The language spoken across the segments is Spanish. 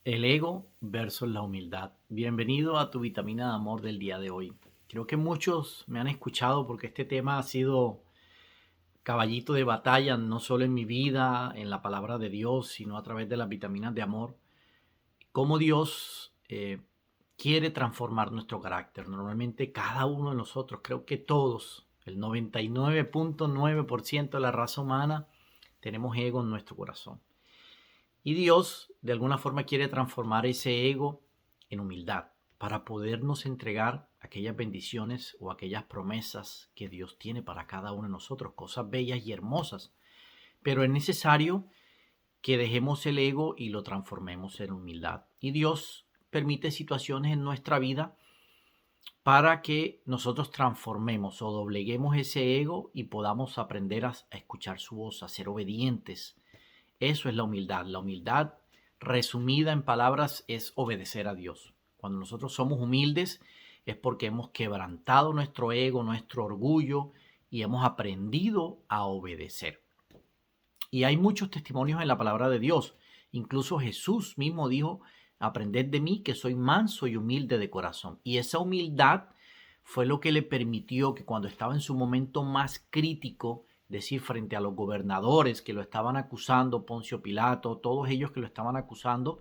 El ego versus la humildad. Bienvenido a tu vitamina de amor del día de hoy. Creo que muchos me han escuchado porque este tema ha sido caballito de batalla, no solo en mi vida, en la palabra de Dios, sino a través de las vitaminas de amor. Cómo Dios quiere transformar nuestro carácter. Normalmente cada uno de nosotros, creo que todos, el 99.9% de la raza humana, tenemos ego en nuestro corazón. Y Dios de alguna forma quiere transformar ese ego en humildad para podernos entregar aquellas bendiciones o aquellas promesas que Dios tiene para cada uno de nosotros, cosas bellas y hermosas. Pero es necesario que dejemos el ego y lo transformemos en humildad. Y Dios permite situaciones en nuestra vida para que nosotros transformemos o dobleguemos ese ego y podamos aprender a escuchar su voz, a ser obedientes. Eso es la humildad. La humildad, resumida en palabras, es obedecer a Dios. Cuando nosotros somos humildes es porque hemos quebrantado nuestro ego, nuestro orgullo y hemos aprendido a obedecer. Y hay muchos testimonios en la palabra de Dios. Incluso Jesús mismo dijo, aprended de mí que soy manso y humilde de corazón. Y esa humildad fue lo que le permitió que cuando estaba en su momento más crítico, decir, frente a los gobernadores que lo estaban acusando, Poncio Pilato, todos ellos que lo estaban acusando,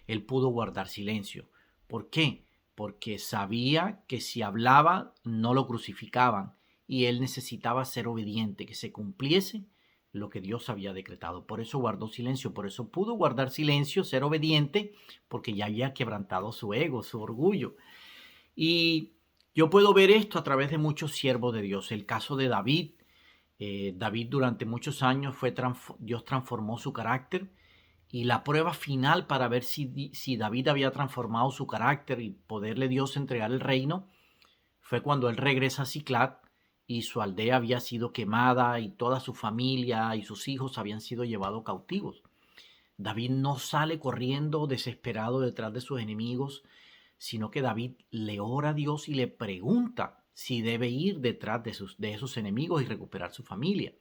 él pudo guardar silencio. ¿Por qué? Porque sabía que si hablaba no lo crucificaban y él necesitaba ser obediente, que se cumpliese lo que Dios había decretado. Por eso guardó silencio, por eso pudo guardar silencio, ser obediente, porque ya había quebrantado su ego, su orgullo. Y yo puedo ver esto a través de muchos siervos de Dios. El caso de David. David durante muchos años Dios transformó su carácter y la prueba final para ver si David había transformado su carácter y poderle Dios entregar el reino fue cuando él regresa a Siclag y su aldea había sido quemada y toda su familia y sus hijos habían sido llevados cautivos. David no sale corriendo desesperado detrás de sus enemigos, sino que David le ora a Dios y le pregunta si debe ir detrás de esos enemigos y recuperar su familia.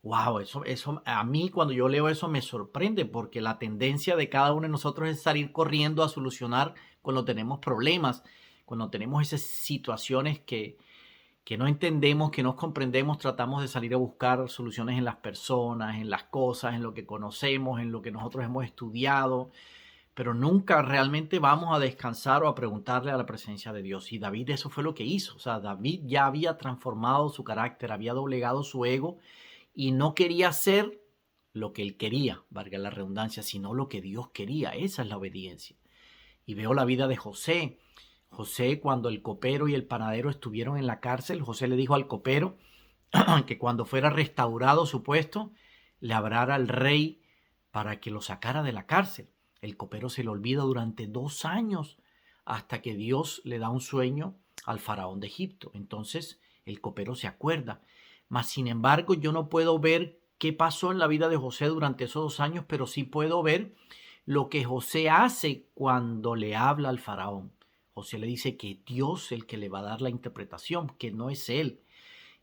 Wow, eso a mí cuando yo leo eso me sorprende porque la tendencia de cada uno de nosotros es salir corriendo a solucionar cuando tenemos problemas, cuando tenemos esas situaciones que no entendemos, que no comprendemos, tratamos de salir a buscar soluciones en las personas, en las cosas, en lo que conocemos, en lo que nosotros hemos estudiado, pero nunca realmente vamos a descansar o a preguntarle a la presencia de Dios. Y David eso fue lo que hizo. O sea, David ya había transformado su carácter, había doblegado su ego y no quería hacer lo que él quería, valga la redundancia, sino lo que Dios quería. Esa es la obediencia. Y veo la vida de José. José, cuando el copero y el panadero estuvieron en la cárcel, José le dijo al copero que cuando fuera restaurado su puesto, le hablara al rey para que lo sacara de la cárcel. El copero se le olvida durante 2 años hasta que Dios le da un sueño al faraón de Egipto. Entonces el copero se acuerda. Mas, sin embargo, yo no puedo ver qué pasó en la vida de José durante esos 2 años, pero sí puedo ver lo que José hace cuando le habla al faraón. José le dice que Dios es el que le va a dar la interpretación, que no es él.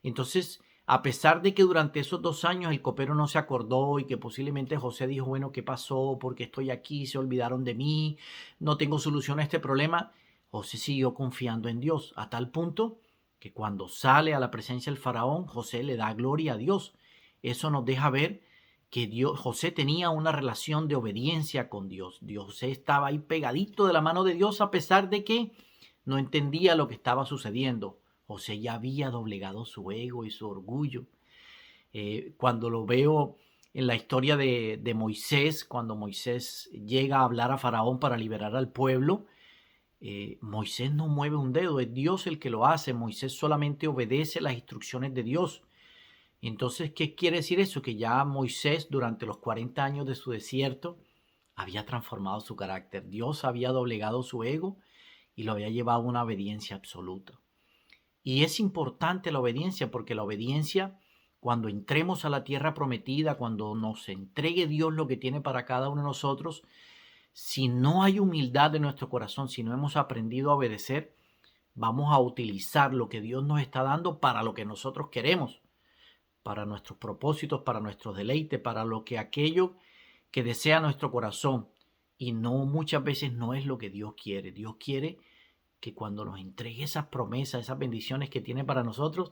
Entonces, a pesar de que durante esos 2 años el copero no se acordó y que posiblemente José dijo, bueno, ¿qué pasó? ¿Por qué estoy aquí? Se olvidaron de mí, no tengo solución a este problema. José siguió confiando en Dios a tal punto que cuando sale a la presencia del faraón, José le da gloria a Dios. Eso nos deja ver que José tenía una relación de obediencia con Dios. José estaba ahí pegadito de la mano de Dios a pesar de que no entendía lo que estaba sucediendo. José ya había doblegado su ego y su orgullo. Cuando lo veo en la historia de Moisés, cuando Moisés llega a hablar a Faraón para liberar al pueblo, Moisés no mueve un dedo, es Dios el que lo hace. Moisés solamente obedece las instrucciones de Dios. Entonces, ¿qué quiere decir eso? Que ya Moisés, durante los 40 años de su desierto, había transformado su carácter. Dios había doblegado su ego y lo había llevado a una obediencia absoluta. Y es importante la obediencia porque la obediencia, cuando entremos a la tierra prometida, cuando nos entregue Dios lo que tiene para cada uno de nosotros, si no hay humildad en nuestro corazón, si no hemos aprendido a obedecer, vamos a utilizar lo que Dios nos está dando para lo que nosotros queremos, para nuestros propósitos, para nuestros deleites, para lo que aquello que desea nuestro corazón. y no muchas veces no es lo que Dios quiere. Dios quiere que cuando nos entregue esas promesas, esas bendiciones que tiene para nosotros,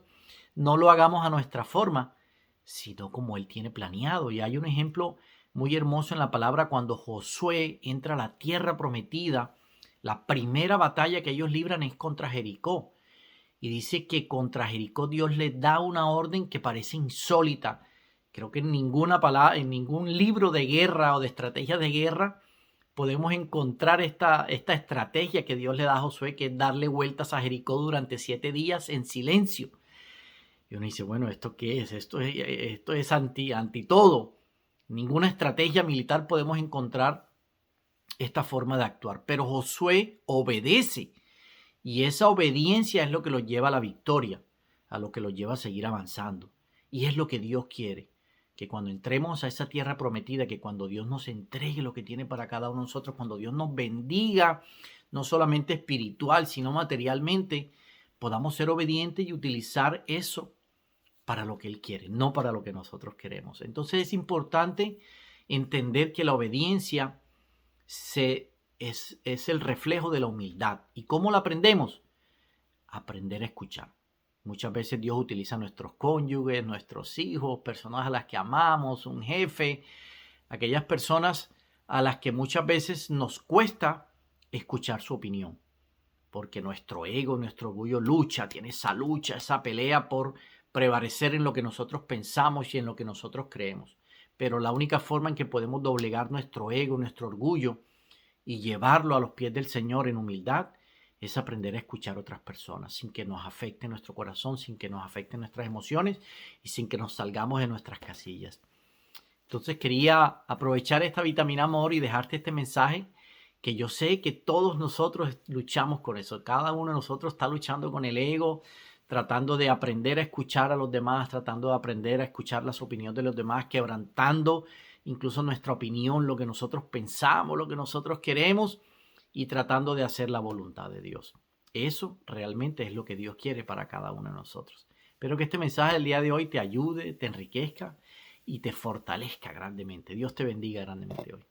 no lo hagamos a nuestra forma, sino como Él tiene planeado. Y hay un ejemplo muy hermoso en la palabra cuando Josué entra a la tierra prometida. La primera batalla que ellos libran es contra Jericó. Y dice que contra Jericó Dios les da una orden que parece insólita. Creo que en ninguna palabra, en ningún libro de guerra o de estrategia de guerra podemos encontrar esta estrategia que Dios le da a Josué, que es darle vueltas a Jericó durante 7 días en silencio. Y uno dice, bueno, ¿esto qué es? Esto es anti todo. Ninguna estrategia militar podemos encontrar esta forma de actuar. Pero Josué obedece. Y esa obediencia es lo que los lleva a la victoria, a lo que los lleva a seguir avanzando. Y es lo que Dios quiere, que cuando entremos a esa tierra prometida, que cuando Dios nos entregue lo que tiene para cada uno de nosotros, cuando Dios nos bendiga, no solamente espiritual, sino materialmente, podamos ser obedientes y utilizar eso para lo que Él quiere, no para lo que nosotros queremos. Entonces es importante entender que la obediencia es el reflejo de la humildad. ¿Y cómo la aprendemos? Aprender a escuchar. Muchas veces Dios utiliza a nuestros cónyuges, nuestros hijos, personas a las que amamos, un jefe, aquellas personas a las que muchas veces nos cuesta escuchar su opinión, porque nuestro ego, nuestro orgullo tiene esa lucha, esa pelea por prevalecer en lo que nosotros pensamos y en lo que nosotros creemos. Pero la única forma en que podemos doblegar nuestro ego, nuestro orgullo y llevarlo a los pies del Señor en humildad es aprender a escuchar a otras personas sin que nos afecte nuestro corazón, sin que nos afecten nuestras emociones y sin que nos salgamos de nuestras casillas. Entonces quería aprovechar esta vitamina amor y dejarte este mensaje que yo sé que todos nosotros luchamos con eso. Cada uno de nosotros está luchando con el ego, tratando de aprender a escuchar a los demás, tratando de aprender a escuchar las opiniones de los demás, quebrantando incluso nuestra opinión, lo que nosotros pensamos, lo que nosotros queremos y tratando de hacer la voluntad de Dios. Eso realmente es lo que Dios quiere para cada uno de nosotros. Espero que este mensaje del día de hoy te ayude, te enriquezca y te fortalezca grandemente. Dios te bendiga grandemente hoy.